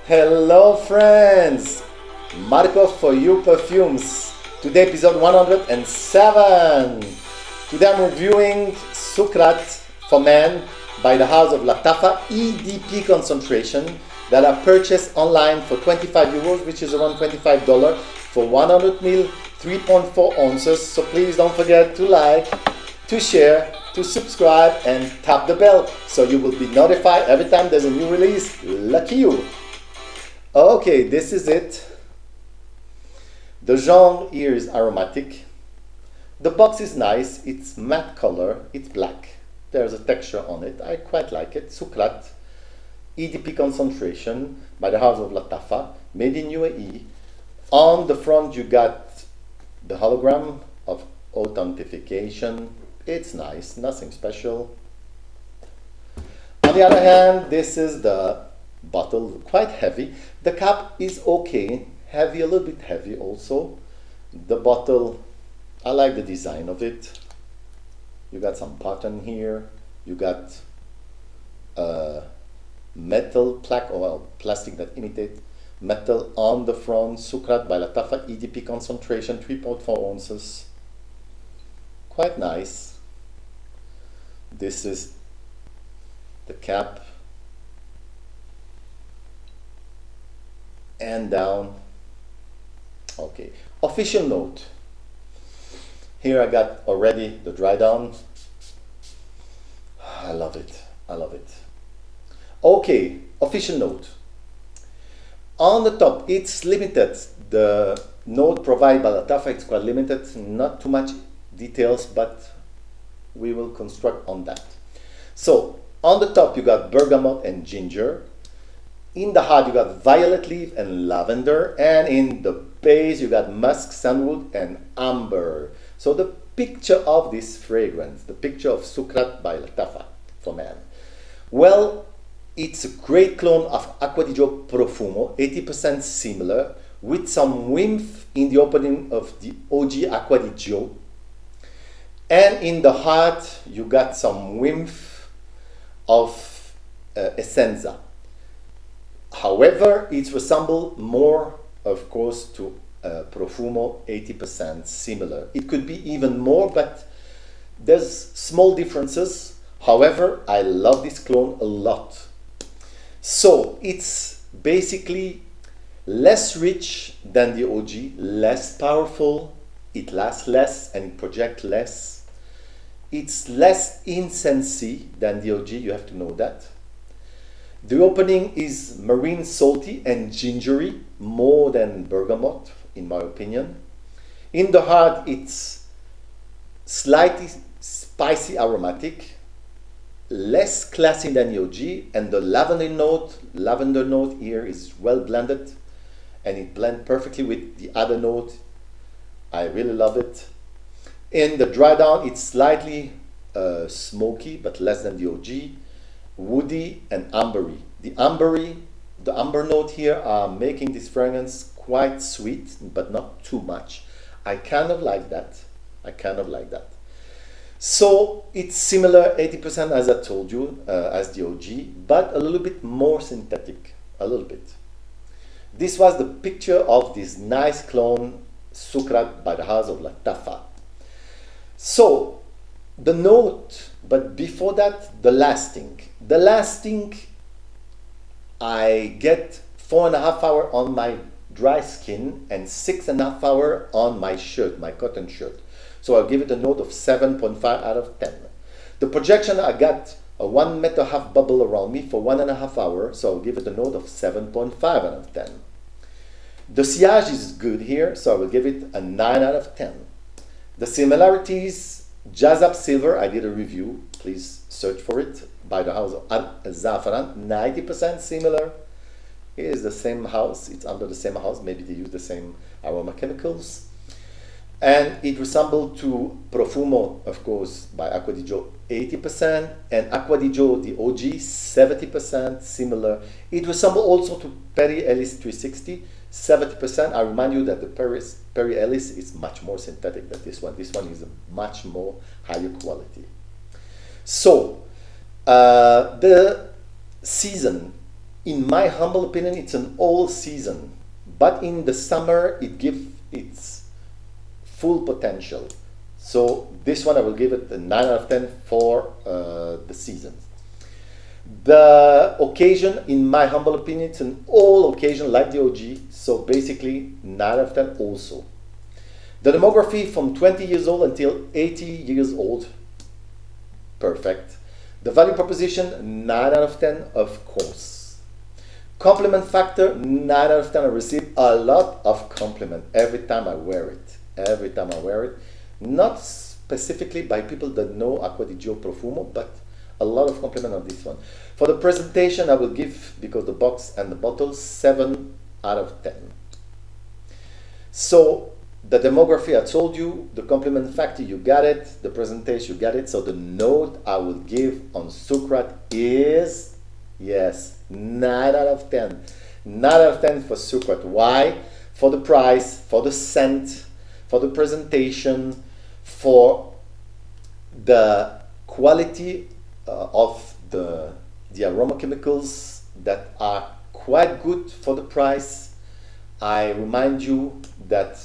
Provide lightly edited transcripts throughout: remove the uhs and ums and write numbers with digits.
Hello friends, Marco for you Perfumes. Today episode 107. Today I'm reviewing Suqraat for Men by the House of Lattafa EDP concentration that I purchased online for 25 euros, which is around $25 for 100 ml, 3.4 ounces. So please don't forget to like, to share, to subscribe and tap the bell so you will be notified every time there's a new release. Lucky you. Okay, this is it. The genre here is aromatic. The box is nice, it's matte color, it's black. There's a texture on it, I quite like it. Suqraat, EDP concentration by the House of Lattafa, made in UAE. On the front you got the hologram of authentication. It's nice, nothing special. On the other hand, this is the bottle, quite heavy. The cap is okay, heavy, a little bit heavy also. The bottle, I like the design of it. You got some pattern here. You got metal plaque or plastic that imitate metal on the front. Suqraat by Lattafa EDP concentration, 3.4 ounces. Quite nice. This is the cap. And down. Okay, official note. Here I got already the dry down. I love it, I love it. Okay, official note. On the top, it's limited. The note provided by Lattafa is quite limited, not too much details, but we will construct on that. So, on the top you got bergamot and ginger. In the heart you got violet leaf and lavender, and in the base you got musk, sandalwood and amber. So the picture of this fragrance, the picture of Suqraat by Lattafa for Men. Well, it's a great clone of Acqua Di Gio Profumo, 80% similar, with some whiff in the opening of the OG Acqua Di Gio. And in the heart you got some whiff of Essenza. However, it resembles more, of course, to Profumo, 80% similar. It could be even more, but there's small differences. However, I love this clone a lot. So it's basically less rich than the OG, less powerful, it lasts less and it projects less. It's less incensey than the OG, you have to know that. The opening is marine salty and gingery, more than bergamot, in my opinion. In the heart, it's slightly spicy aromatic, less classy than the OG, and the lavender note here is well blended, and it blends perfectly with the other note. I really love it. In the dry down, it's slightly smoky, but less than the OG. Woody and ambery. The amber note here are making this fragrance quite sweet, but not too much. I kind of like that. So it's similar, 80% as I told you, as the OG, but a little bit more synthetic, a little bit. This was the picture of this nice clone, Suqraat by the House of Lattafa. So the note, but before that, the lasting. The lasting, I get 4.5 hours on my dry skin and 6.5 hours on my shirt, my cotton shirt. So I'll give it a note of 7.5 out of 10. The projection, I got a 1.5 meter bubble around me for 1.5 hours, so I'll give it a note of 7.5 out of 10. The sillage is good here, so I will give it a 9 out of 10. The similarities, Jazz Up Silver, I did a review, please search for it, by the House of Zafran, 90% similar. It is the same house, it's under the same house, maybe they use the same aroma chemicals. And it resembled to Profumo, of course, by Acqua Di Gio, 80%, and Acqua Di Gio, the OG, 70% similar. It resembled also to Perry Ellis 360, 70%. I remind you that the Perry Ellis is much more synthetic than this one. This one is a much more higher quality. So, the season in my humble opinion, it's an all season, but in the summer it gives its full potential. So this one I will give it a 9 out of 10 for the season. The occasion, in my humble opinion, it's an all occasion like the OG, so basically 9 out of 10 also. The demography from 20 years old until 80 years old, perfect. The value proposition, 9 out of 10, of course. Compliment factor, 9 out of 10. I receive a lot of compliment every time I wear it. Every time I wear it. Not specifically by people that know Acqua Di Gio Profumo, but a lot of compliment on this one. For the presentation, I will give, because the box and the bottle, 7 out of 10. So the demography, I told you, the compliment factor, you got it, the presentation, you got it. So the note I will give on Suqraat is, yes, 9 out of 10. 9 out of 10 for Suqraat. Why? For the price, for the scent, for the presentation, for the quality of the aroma chemicals that are quite good for the price. I remind you that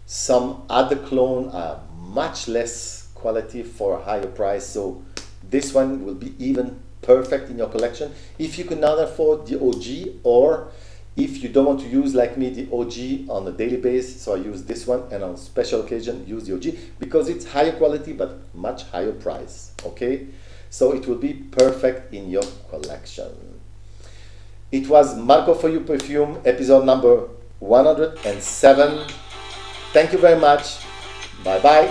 some other clone are much less quality for a higher price, so this one will be even perfect in your collection if you cannot afford the OG, or if you don't want to use, like me, the OG on a daily basis. So I use this one, and on special occasion use the OG because it's higher quality but much higher price. Okay, so it will be perfect in your collection. It was Marco for You Perfume, episode number 107. Thank you very much. Bye bye.